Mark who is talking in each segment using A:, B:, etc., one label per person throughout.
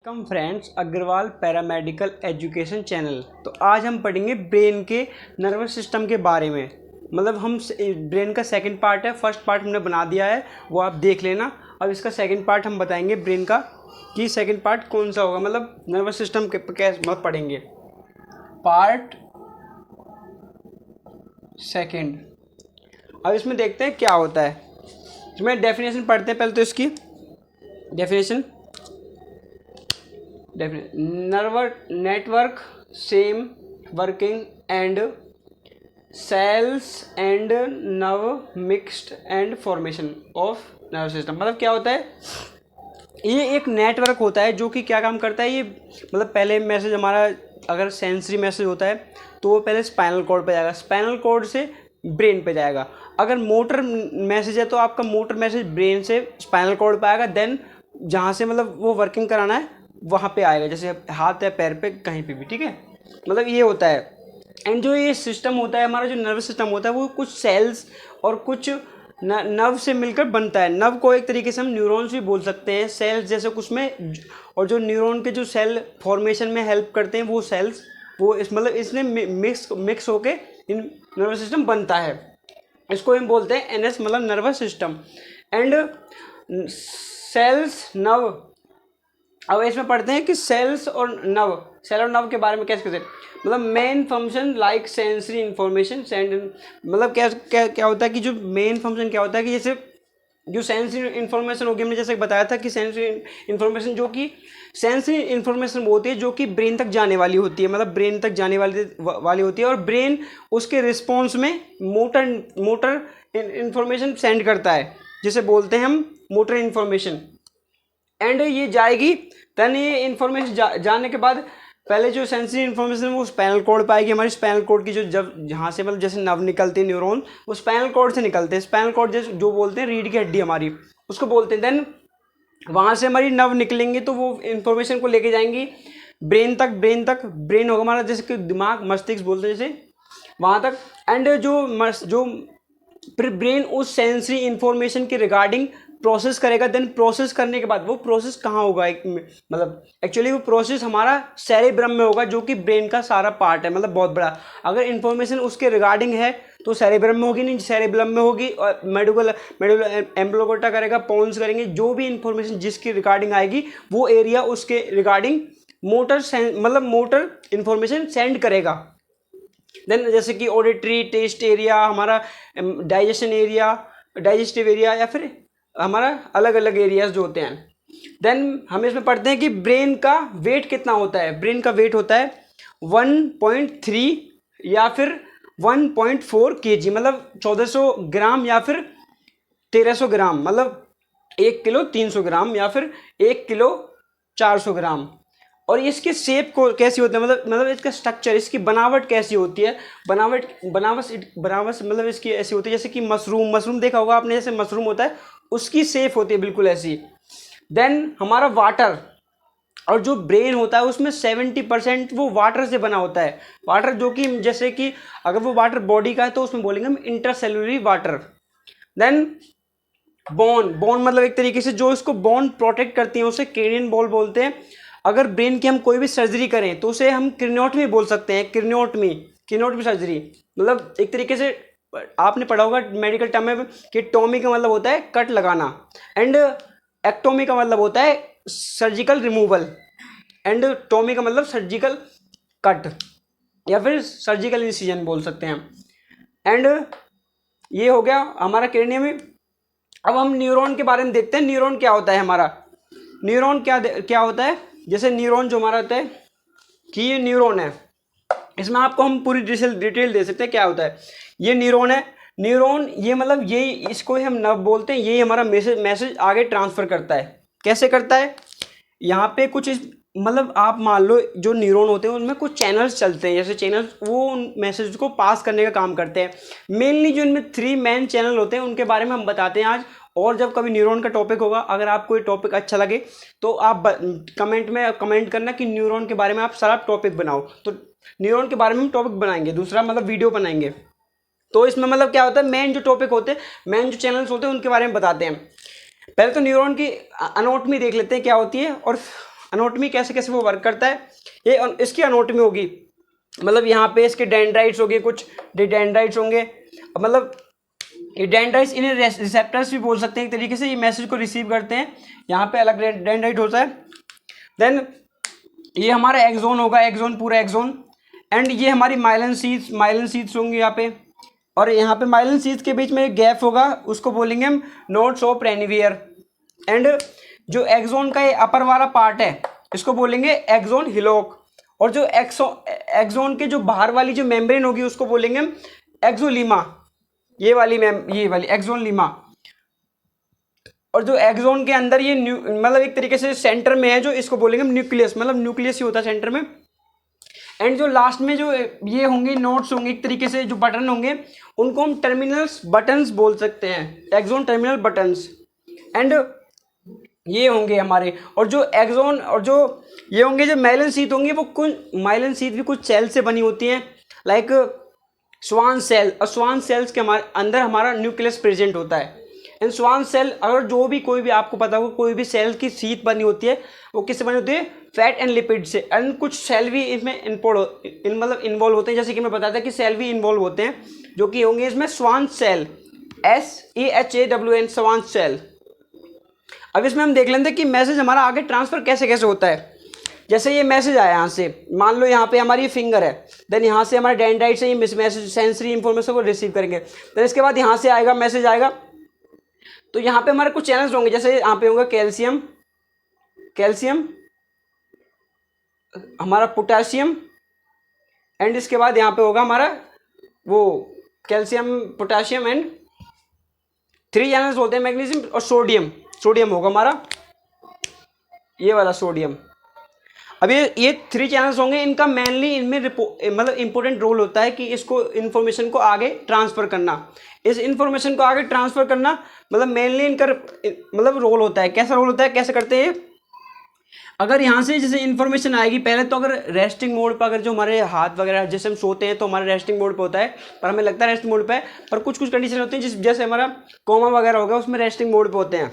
A: Welcome friends, Agarwal paramedical education channel. तो आज हम पढ़ेंगे ब्रेन के नर्वस सिस्टम के बारे में। मतलब हम ब्रेन का सेकंड पार्ट है, फर्स्ट पार्ट हमने बना दिया है, वो आप देख लेना। अब इसका सेकंड पार्ट हम बताएंगे ब्रेन का कि सेकंड पार्ट कौन सा होगा, मतलब नर्वस सिस्टम के कैसे मतलब पढ़ेंगे। Part second. अब इसमें देखते हैं क्या होता है। इसमें डेफिनेशन पढ़ते हैं पहले। तो इसकी definition network same working and cells and nerve mixed and formation of nervous system। मतलब क्या होता है, ये एक नेटवर्क होता है जो कि क्या काम करता है। ये मतलब पहले मैसेज हमारा अगर सेंसरी मैसेज होता है तो वो पहले स्पाइनल कॉर्ड पे जाएगा, स्पाइनल कॉर्ड से ब्रेन पे जाएगा। अगर मोटर मैसेज है तो आपका मोटर मैसेज ब्रेन से स्पाइनल कॉर्ड पे आएगा, देन जहाँ से मतलब वो वर्किंग कराना है वहाँ पे आएगा, जैसे हाथ या पैर पे कहीं पे भी। ठीक है, मतलब ये होता है। एंड जो ये सिस्टम होता है हमारा, जो नर्वस सिस्टम होता है, वो कुछ सेल्स और कुछ नर्व से मिलकर बनता है। नर्व को एक तरीके से हम न्यूरॉन्स भी बोल सकते हैं, सेल्स जैसे कुछ में। और जो न्यूरॉन के जो सेल फॉर्मेशन में हेल्प करते हैं वो सेल्स, वो इस मतलब इसने मिक्स होके इन नर्वस सिस्टम बनता है। इसको हम बोलते हैं एनएस, मतलब nervous system. And cells, nerve. अब इसमें पढ़ते हैं कि सेल्स और नर्व, सेल और नर्व के बारे में कैसे मतलब main function like sensory information send. मतलब क्या क्या क्या होता है कि जो मेन फंक्शन क्या होता है कि जैसे जो सेंसरी इंफॉर्मेशन होगी, हमने जैसे बताया था कि सेंसरी इंफॉर्मेशन, जो कि सेंसरी इंफॉर्मेशन वो होती है जो कि ब्रेन तक जाने वाली होती है, मतलब ब्रेन तक जाने वाली होती है। और ब्रेन उसके रिस्पॉन्स में मोटर इंफॉर्मेशन सेंड करता है, जिसे बोलते हैं हम मोटर इंफॉर्मेशन। एंड ये जाएगी, देन ये इन्फॉर्मेशन जाने के बाद पहले जो सेंसरी इन्फॉर्मेशन वो स्पाइनल कॉर्ड पाएगी। हमारी स्पाइनल कॉर्ड की जो जब जहाँ से मतलब जैसे नर्व निकलते हैं, न्यूरॉन, वो स्पाइनल कॉर्ड से निकलते हैं। स्पाइनल कॉर्ड जैसे जो बोलते हैं रीढ़ की हड्डी हमारी, उसको बोलते हैं। देन वहाँ से हमारी नर्व निकलेंगी तो वो इन्फॉर्मेशन को लेके जाएंगी ब्रेन तक। ब्रेन होगा हमारा, जैसे कि दिमाग, मस्तिष्क बोलते हैं जैसे, वहाँ तक। एंड जो फिर ब्रेन उस सेंसरी इंफॉर्मेशन के रिगार्डिंग प्रोसेस करेगा। देन प्रोसेस करने के बाद वो प्रोसेस कहाँ होगा, मतलब एक्चुअली वो प्रोसेस हमारा सेरेब्रम में होगा, जो कि ब्रेन का सारा पार्ट है, मतलब बहुत बड़ा। अगर इंफॉर्मेशन उसके रिगार्डिंग है तो सेरेब्रम में होगी, नहीं सेरेब्रम में होगी। और मेडुला एम्ब्लोगोटा करेगा, पोन्स करेंगे, जो भी इंफॉर्मेशन जिसकी रिगार्डिंग आएगी वो एरिया उसके रिगार्डिंग मोटर इंफॉर्मेशन सेंड करेगा। देन जैसे कि ऑडिटरी, टेस्ट एरिया, हमारा डाइजेस्टिव एरिया, या फिर हमारा अलग अलग एरियाज जो होते हैं। देन हम इसमें पढ़ते हैं कि ब्रेन का वेट कितना होता है। ब्रेन का वेट होता है 1.3 या फिर 1.4 kg, मतलब 1400 ग्राम या फिर 1300 ग्राम, मतलब 1 किलो 300 ग्राम या फिर 1 किलो 400 ग्राम। और इसके शेप को कैसी होती है, मतलब इसका स्ट्रक्चर, इसकी बनावट कैसी होती है। बनावट मतलब इसकी ऐसी होती है जैसे कि मशरूम देखा होगा आपने, जैसे मशरूम होता है उसकी शेप होती है बिल्कुल ऐसी। देन हमारा वाटर, और जो ब्रेन होता है उसमें 70% वो वाटर से बना होता है। वाटर जो कि जैसे कि अगर वो वाटर बॉडी का है तो उसमें बोलेंगे हम इंटरसेलुलरी वाटर। देन बोन मतलब एक तरीके से जो इसको बोन प्रोटेक्ट करती है उसे क्रेनियन बॉल बोलते हैं। अगर ब्रेन की हम कोई भी सर्जरी करें तो उसे हम क्रिनियोटमी बोल सकते हैं। क्रिनियोटमी सर्जरी, मतलब एक तरीके से आपने पढ़ा होगा मेडिकल टर्म में कि टॉमी का मतलब होता है कट लगाना, एंड एक्टोमी का मतलब होता है सर्जिकल रिमूवल, एंड टॉमी का मतलब सर्जिकल कट या फिर सर्जिकल इंसिजन बोल सकते हैं। एंड ये हो गया हमारा क्रेनियम। अब हम न्यूरॉन के बारे में देखते हैं। न्यूरॉन क्या होता है हमारा, न्यूरॉन क्या होता है। जैसे न्यूरॉन जो हमारा होता है कि ये न्यूरॉन है, इसमें आपको हम पूरी डिटेल दे सकते हैं क्या होता है। ये न्यूरॉन है। न्यूरॉन ये मतलब ये, इसको हम नर्व बोलते हैं। ये हमारा मैसेज आगे ट्रांसफर करता है। कैसे करता है, यहाँ पे कुछ मतलब आप मान लो जो न्यूरॉन होते हैं उनमें कुछ चैनल्स चलते हैं, जैसे चैनल्स वो मैसेज को पास करने का काम करते हैं। मेनली जो इनमें 3 मेन चैनल होते हैं उनके बारे में हम बताते हैं आज। और जब कभी न्यूरॉन का टॉपिक होगा, अगर आपको ये टॉपिक अच्छा लगे तो आप कमेंट में कमेंट करना कि न्यूरॉन के बारे में आप सारा टॉपिक बनाओ। तो न्यूरॉन के बारे में हम टॉपिक बनाएंगे, दूसरा मतलब वीडियो बनाएंगे। तो इसमें मतलब क्या होता है, मेन जो टॉपिक होते हैं, मेन जो चैनल्स होते हैं उनके बारे में बताते हैं। पहले तो न्यूरॉन की एनाटॉमी देख लेते हैं क्या होती है, और एनाटॉमी कैसे कैसे वो वर्क करता है, ये इसकी एनाटॉमी होगी। मतलब यहाँ पे इसके डेंड्राइट्स होंगे, कुछ डेंड्राइट्स होंगे, मतलब ये डेंड्राइट्स इन्हें रिसेप्टर्स भी बोल सकते हैं एक तरीके से, ये मैसेज को रिसीव करते हैं। यहाँ पे अलग डेंड्राइट होता है। देन ये हमारा एक्सोन होगा, एक्सोन पूरा एक्सोन। एंड ये हमारी माइलन सीड्स होंगी यहाँ पे, और यहाँ पे माइलन सीड्स के बीच में गैप होगा, उसको बोलेंगे हम नोड्स ऑफ रेनिवियर। एंड जो एक्सोन का ये अपर वाला पार्ट है इसको बोलेंगे एक्सोन हिलोक, और जो एक्सोन के जो बाहर वाली जो मेम्ब्रेन होगी उसको बोलेंगे हम एक्सोलीमा, ये वाली एक्सोन लीमा। और जो एक्सोन के अंदर ये मतलब एक तरीके से सेंटर में है जो, इसको बोलेंगे हम न्यूक्लियस, मतलब न्यूक्लियस ही होता है सेंटर में। एंड जो लास्ट में जो ये होंगे नोड्स होंगे एक तरीके से, जो बटन होंगे उनको हम टर्मिनल्स बटन्स बोल सकते हैं, एक्सोन टर्मिनल बटन्स। एंड ये होंगे हमारे, और जो एक्सोन और जो ये होंगे जो माइलन शीथ होंगी, वो कुछ माइलन शीथ भी कुछ सेल से बनी होती हैं, लाइक स्वान सेल। और स्वान सेल्स के हमारे अंदर हमारा न्यूक्लियस प्रेजेंट होता है। एंड स्वान सेल, अगर जो भी कोई भी आपको पता होगा कोई भी सेल की शीथ बनी होती है, वो किससे बनी होती है, फैट एंड लिपिड से। एंड कुछ सेल भी इसमें मतलब इन्वॉल्व होते हैं, जैसे कि मैं बताया था कि सेल भी इन्वॉल्व होते हैं, जो कि होंगे इसमें Schwann cell, SEHAWN, Schwann cell. अब इसमें हम देख लेते हैं कि मैसेज हमारा आगे ट्रांसफर कैसे कैसे होता है। जैसे ये मैसेज आया यहाँ से, मान लो यहाँ पे हमारी फिंगर है, देन यहाँ से हमारे डेंड्राइट से ये मैसेज सेंसरी इंफॉर्मेशन को रिसीव करेंगे। देन इसके बाद यहाँ से आएगा मैसेज आएगा, तो यहाँ पे हमारे कुछ चैनल्स होंगे, जैसे यहाँ पे होगा कैल्शियम हमारा पोटेशियम, एंड इसके बाद यहाँ पे होगा हमारा वो कैल्शियम पोटेशियम, एंड 3 चैनल्स होते हैं मैग्नीशियम और सोडियम होगा हमारा, ये वाला सोडियम। अब ये 3 चैनल्स होंगे, इनका मेनली इनमें मतलब इंपॉर्टेंट रोल होता है कि इसको इन्फॉर्मेशन को आगे ट्रांसफ़र करना। इस इन्फॉर्मेशन को आगे ट्रांसफ़र करना मतलब मेनली इनका मतलब रोल होता है। कैसा रोल होता है, कैसे करते हैं, अगर यहाँ से जैसे इन्फॉर्मेशन आएगी पहले, तो अगर रेस्टिंग मोड पर, अगर जो हमारे हाथ वगैरह जैसे हम सोते हैं तो हमारे रेस्टिंग मोड पे होता है, पर हमें लगता है रेस्टिंग मोड पे है, पर कुछ कुछ कंडीशन होती है जैसे हमारा कोमा वगैरह होगा उसमें रेस्टिंग मोड पे होते हैं।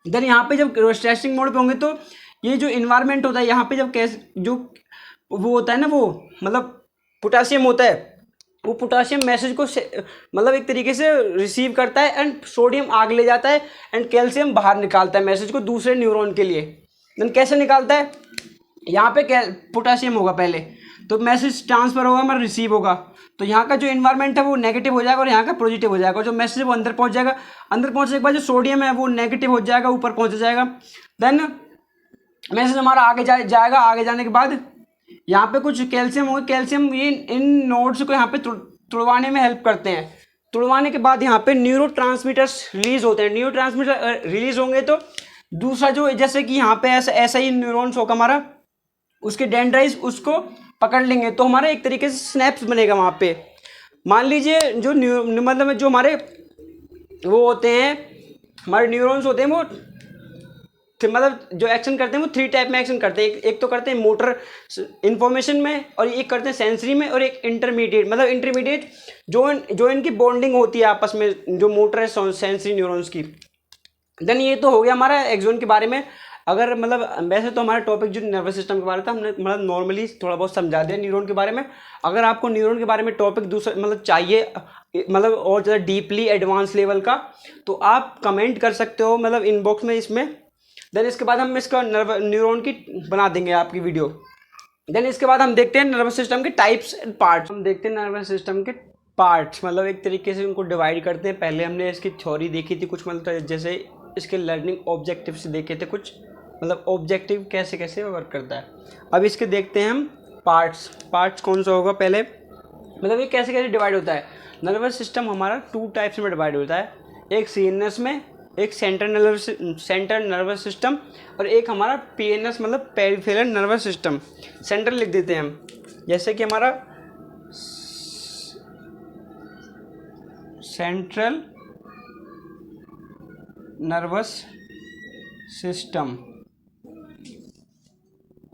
A: देन यहाँ पे जब रेस्टिंग मोड पे होंगे तो ये जो इन्वायरमेंट होता है यहाँ पे, जब जो वो होता है ना, वो मतलब पोटेशियम होता है, वो पोटेशियम मैसेज को मतलब एक तरीके से रिसीव करता है, एंड सोडियम आगे ले जाता है, एंड कैल्शियम बाहर निकालता है मैसेज को दूसरे न्यूरॉन के लिए। देन कैसे निकालता है, यहाँ पे पोटेशियम होगा पहले, तो मैसेज ट्रांसफर होगा हमारा, रिसीव होगा, तो यहाँ का जो इन्वायरमेंट है वो नेगेटिव हो जाएगा और यहाँ का पॉजिटिव हो जाएगा। जो मैसेज है वो अंदर पहुँच जाएगा, अंदर पहुँचने के बाद जो सोडियम है वो नेगेटिव हो जाएगा, ऊपर पहुँच जाएगा। देन मैसेज हमारा आगे जाएगा, आगे जाने के बाद यहाँ पे कुछ कैल्शियम होगा, कैल्शियम ये इन नोड्स को यहाँ पे तुड़वाने में हेल्प करते हैं। तुड़वाने के बाद यहाँ पे न्यूरोट्रांसमीटर्स रिलीज होते हैं। न्यूरोट्रांसमीटर रिलीज होंगे तो दूसरा जो, जैसे कि यहाँ पे ऐसा ही न्यूरॉन्स होगा हमारा, उसके डेंड्राइट्स उसको पकड़ लेंगे, तो हमारा एक तरीके से स्नैप्स बनेगा वहाँ पे। मान लीजिए जो मतलब जो हमारे वो होते हैं, हमारे न्यूरॉन्स होते हैं, वो मतलब जो एक्शन करते हैं वो 3 टाइप में एक्शन करते हैं। एक तो करते हैं मोटर इंफॉर्मेशन में, और एक करते हैं सेंसरी में, और एक इंटरमीडिएट, मतलब इंटरमीडिएट जो इनकी बॉन्डिंग होती है आपस में, जो मोटर है सेंसरी न्यूरॉन्स की। देन ये तो हो गया हमारा एक्सोन के बारे में। अगर मतलब वैसे तो हमारा टॉपिक जो नर्वस सिस्टम के बारे में था, हमने मतलब नॉर्मली थोड़ा बहुत समझा दिया न्यूरॉन के बारे में। अगर आपको न्यूरॉन के बारे में टॉपिक दूसरा मतलब चाहिए, मतलब और ज़्यादा डीपली एडवांस लेवल का, तो आप कमेंट कर सकते हो मतलब इनबॉक्स में इसमें। देन इसके बाद हम इसका न्यूरॉन की बना देंगे आपकी वीडियो। देन इसके बाद हम देखते हैं नर्वस सिस्टम के टाइप्स एंड पार्ट्स। हम देखते हैं नर्वस सिस्टम के पार्ट्स, मतलब एक तरीके से उनको डिवाइड करते हैं। पहले हमने इसकी थ्योरी देखी थी कुछ, मतलब जैसे इसके लर्निंग ऑब्जेक्टिव से देखे थे कुछ, मतलब ऑब्जेक्टिव कैसे कैसे वर्क करता है। अब इसके देखते हैं हम पार्ट्स कौन सा होगा पहले, मतलब ये कैसे कैसे डिवाइड होता है। नर्वस सिस्टम हमारा 2 टाइप्स में डिवाइड होता है, एक सीएनएस में, एक सेंट्रल नर्वस सिस्टम, और एक हमारा पीएनएस मतलब पेरिफेरल नर्वस सिस्टम। सेंट्रल लिख देते हैं हम, जैसे कि हमारा सेंट्रल नर्वस सिस्टम,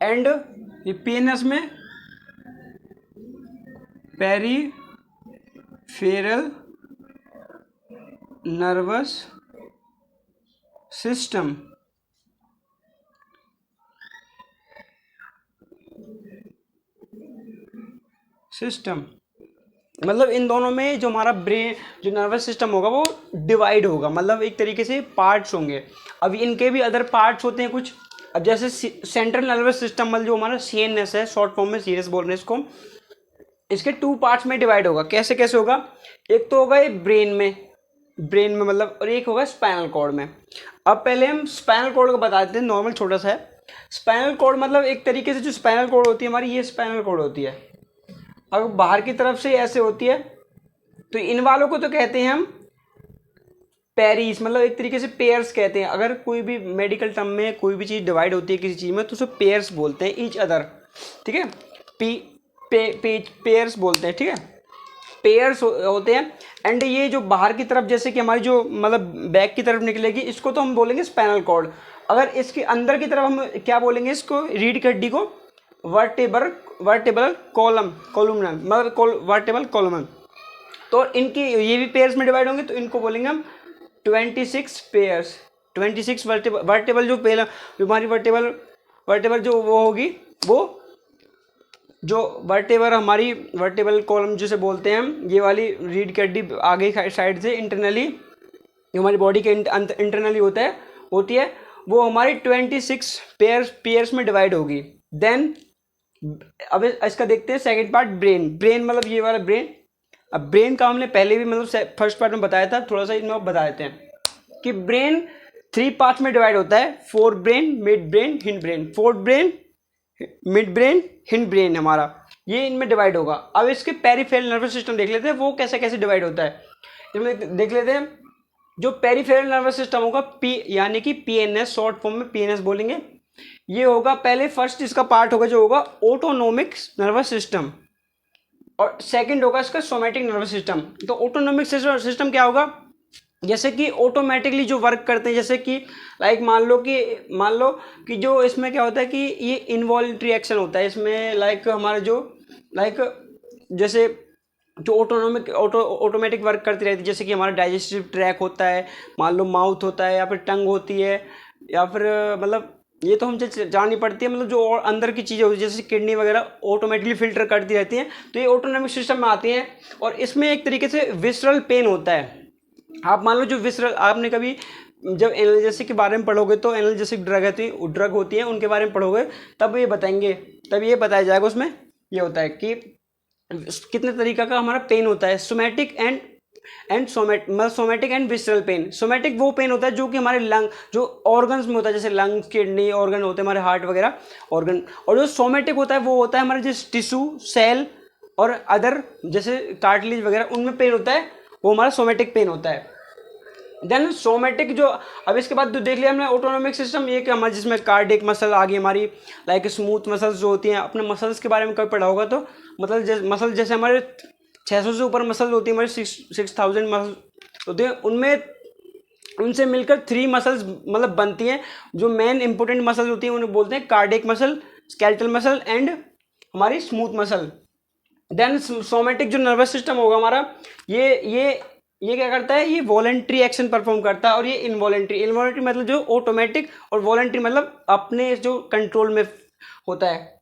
A: एंड ये पीएनएस में पेरिफेरल नर्वस सिस्टम। सिस्टम, मतलब इन दोनों में जो हमारा ब्रेन जो नर्वस सिस्टम होगा वो डिवाइड होगा, मतलब एक तरीके से पार्ट्स होंगे। अब इनके भी अदर पार्ट्स होते हैं कुछ। अब जैसे सेंट्रल नर्वस सिस्टम मतलब जो हमारा सीएनएस है, शॉर्ट फॉर्म में सीएनएस बोल रहे हैं इसको, इसके 2 पार्ट्स में डिवाइड होगा। कैसे कैसे होगा? एक तो होगा ये ब्रेन में मतलब, और एक होगा स्पाइनल कॉर्ड में। अब पहले हम स्पाइनल कॉर्ड को बता देते हैं, नॉर्मल छोटा सा है। स्पाइनल कॉर्ड मतलब एक तरीके से जो स्पाइनल कॉर्ड होती है हमारी, ये स्पाइनल कॉर्ड होती है। अगर बाहर की तरफ से ऐसे होती है तो इन वालों को तो कहते हैं हम पेरीज, मतलब एक तरीके से पेयर्स कहते हैं। अगर कोई भी मेडिकल टर्म में कोई भी चीज़ डिवाइड होती है किसी चीज़ में तो उसे पेयर्स बोलते हैं, ईच अदर, ठीक है। पेयर्स बोलते हैं, ठीक है, पेयर्स होते हैं। एंड ये जो बाहर की तरफ जैसे कि हमारी जो मतलब बैक की तरफ निकलेगी, इसको तो हम बोलेंगे स्पाइनल कॉर्ड। अगर इसके अंदर की तरफ हम क्या बोलेंगे, इसको रीढ़ की हड्डी को वर्टेबल कॉलमनर, मतलब वर्टेबल कॉलमन। तो इनकी ये भी पेयर्स में डिवाइड होंगे, तो इनको बोलेंगे हम 26 पेयर्स। 26 वर्टेबल जो पहला जो हमारी वर्टेबल जो वो होगी, वो जो हमारी वर्टेबल कॉलम जिसे बोलते हैं हम, ये वाली रीढ़ की हड्डी आगे साइड से इंटरनली जो हमारी बॉडी के इंटरनली होती है, वो हमारी 26 पेयर्स में डिवाइड होगी। देन अब इसका देखते हैं सेकंड पार्ट, ब्रेन मतलब ये वाला ब्रेन। अब ब्रेन का हमने पहले भी मतलब फर्स्ट पार्ट में बताया था, थोड़ा सा इसमें बता देते हैं कि ब्रेन 3 पार्ट्स में डिवाइड होता है, fore brain, mid brain, hind brain. Fourth brain, mid brain, hind brain हमारा ये इनमें डिवाइड होगा। अब इसके पेरिफेरल नर्वस सिस्टम देख लेते हैं वो कैसे कैसे डिवाइड होता है, इसमें देख लेते हैं। जो पेरिफेरल नर्वस सिस्टम होगा यानी कि पीएनएस, शॉर्ट फॉर्म में पीएनएस बोलेंगे, ये होगा पहले फर्स्ट इसका पार्ट होगा जो होगा ऑटोनोमिक नर्वस सिस्टम, और सेकंड होगा इसका सोमैटिक नर्वस सिस्टम। तो ऑटोनोमिक सिस्टम क्या होगा, जैसे कि ऑटोमेटिकली जो वर्क करते हैं, जैसे कि लाइक मान लो कि जो इसमें क्या होता है कि ये इनवॉल्यूंटरी एक्शन होता है इसमें, लाइक हमारा जो जैसे जो ऑटोमेटिक वर्क करती रहती है, जैसे कि हमारा डाइजेस्टिव ट्रैक होता है, मान लो माउथ होता है या फिर टंग होती है, या फिर मतलब ये तो हमसे जाननी पड़ती है, मतलब जो और अंदर की चीज़ें होती है जैसे किडनी वगैरह ऑटोमेटिकली फिल्टर करती रहती हैं, तो ये ऑटोनोमिक सिस्टम में आती हैं। और इसमें एक तरीके से विसरल पेन होता है। आप मान लो जो विसरल, आपने कभी जब एनाल्जेसिक के बारे में पढ़ोगे तो एनाल्जेसिक ड्रग होती है उनके बारे में पढ़ोगे, तब ये बताया जाएगा उसमें। ये होता है कि कितने तरीका का हमारा पेन होता है, somatic and visceral pain. Somatic वो पेन होता है जो कि हमारे लंग जो ऑर्गन्स में होता है, जैसे लंग्स, किडनी ऑर्गन होते हैं हमारे, हार्ट वगैरह ऑर्गन। और जो सोमैटिक होता है वो होता है हमारे जैसे टिश्यू, सेल और अदर जैसे कार्टिलेज वगैरह, उनमें पेन होता है, वो हमारा सोमैटिक पेन होता है। देन सोमैटिक जो, अब इसके बाद जो देख लिया हमने ऑटोनोमिक सिस्टम, ये कि हमारे जिसमें कार्डियक मसल आ गई हमारी, लाइक स्मूथ मसल्स जो होती हैं, अपने मसल्स के बारे में कभी पढ़ा होगा तो मसल जैसे हमारे 600 से ऊपर मसल होती है, हमारे 6000 मसल होते हैं, उनसे मिलकर 3 मसल्स मतलब बनती हैं, जो मेन इंपॉर्टेंट मसल्स होती हैं उन्हें बोलते हैं cardiac muscle, skeletal muscle and हमारी स्मूथ मसल। देन सोमैटिक जो नर्वस सिस्टम होगा हमारा, ये क्या करता है, ये वॉलेंट्री एक्शन परफॉर्म करता है, और ये इनवॉलेंट्री मतलब जो ऑटोमेटिक, और वॉलेंट्री मतलब अपने जो कंट्रोल में होता है।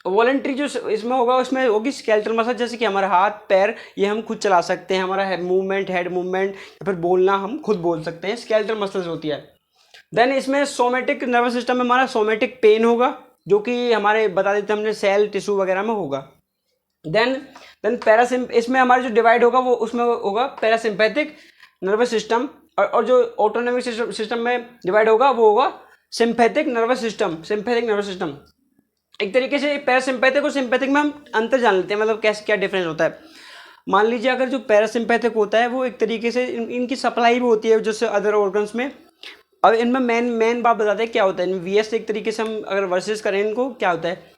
A: वॉलेंट्री जो इसमें होगा उसमें होगी स्केलेटल मसल, जैसे कि हमारा हाथ पैर ये हम खुद चला सकते हैं, हमारा हेड मूवमेंट या फिर बोलना हम खुद बोल सकते हैं, स्केलेटल मसल्स होती है। देन इसमें सोमैटिक नर्वस सिस्टम में हमारा सोमैटिक पेन होगा, जो कि हमारे बता देते हमने सेल टिश्यू वगैरह में होगा। देन इसमें हमारा जो डिवाइड होगा वो उसमें होगा पैरासिम्पैथिक नर्वस सिस्टम, और जो ऑटोनोमिक सिस्टम में डिवाइड होगा वो होगा सिंपैथिक नर्वस सिस्टम। एक तरीके से पैरासिम्पैथिक और सिंपैथिक में हम अंतर जान लेते हैं, मतलब कैसे क्या डिफरेंस होता है। मान लीजिए अगर जो पैरासिम्पैथिक होता है वो एक तरीके से इनकी सप्लाई भी होती है जैसे अदर ऑर्गन्स में। अब इनमें मेन बात बताते हैं क्या होता है, वीएस एक तरीके से हम अगर वर्सेस करें इनको, क्या होता है,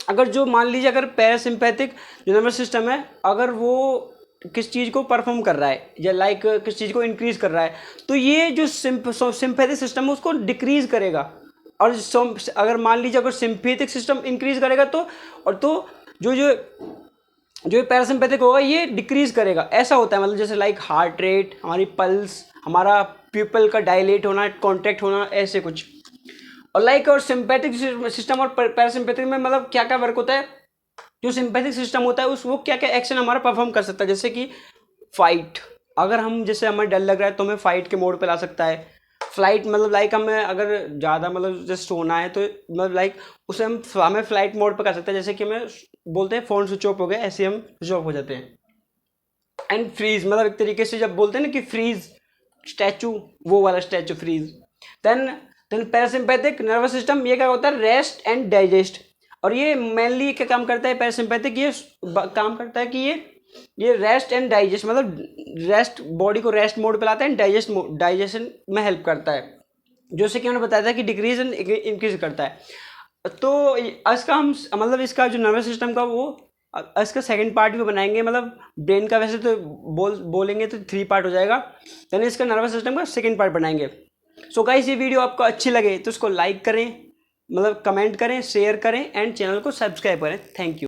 A: अगर जो मान लीजिए अगर पैरासिम्पैथिक जो नर्वस सिस्टम है, अगर वो किस चीज़ को परफॉर्म कर रहा है या लाइक किस चीज़ को इंक्रीज कर रहा है, तो ये जो सिंपैथिक सिस्टम है उसको डिक्रीज करेगा। और अगर मान लीजिए अगर सिंपैथिक सिस्टम इंक्रीज करेगा तो जो पैरासिम्पैथिक होगा ये डिक्रीज करेगा। ऐसा होता है, मतलब जैसे लाइक हार्ट रेट, हमारी पल्स, हमारा प्यूपल का डायलेट होना, कॉन्ट्रैक्ट होना, ऐसे कुछ। और लाइक और सिंपैथिक सिस्टम और पैरासिम्पैथिक में मतलब क्या क्या वर्क होता है, जो सिंपैथिक सिस्टम होता है उस वो क्या क्या एक्शन हमारा परफॉर्म कर सकता है, जैसे कि फाइट, अगर हम जैसे हमें डर लग रहा है तो हमें फाइट के मोड पे ला सकता है। फ्लाइट मतलब लाइक हमें अगर ज़्यादा मतलब जैसे सोना है तो मतलब लाइक उसे हमें फ्लाइट मोड पे कर सकते हैं, जैसे कि हमें बोलते हैं फ़ोन स्विच ऑफ हो गया, ऐसे हम स्विच ऑफ हो जाते हैं। एंड फ्रीज मतलब एक तरीके से जब बोलते हैं ना कि फ्रीज स्टैचू, वो वाला statue freeze. Then then parasympathetic nervous system, ये क्या होता है, रेस्ट एंड डाइजेस्ट। और ये मेनली क्या काम करता है पैरासिम्पैथिक, ये काम करता है कि ये रेस्ट एंड डाइजेस्ट मतलब रेस्ट, बॉडी को रेस्ट मोड पे लाता है, एंड डाइजेशन में हेल्प करता है, जैसे कि मैंने बताया था कि डिक्रीज एंड इंक्रीज करता है। तो इसका हम मतलब इसका जो नर्वस सिस्टम का वो इसका सेकंड पार्ट भी बनाएंगे, मतलब ब्रेन का वैसे तो बोलेंगे तो 3 पार्ट हो जाएगा, यानी इसका नर्वस सिस्टम का सेकंड पार्ट बनाएंगे। सो गाइस, ये वीडियो आपको अच्छी लगे तो इसको लाइक करें, मतलब कमेंट करें, शेयर करें एंड चैनल को सब्सक्राइब करें। Thank you.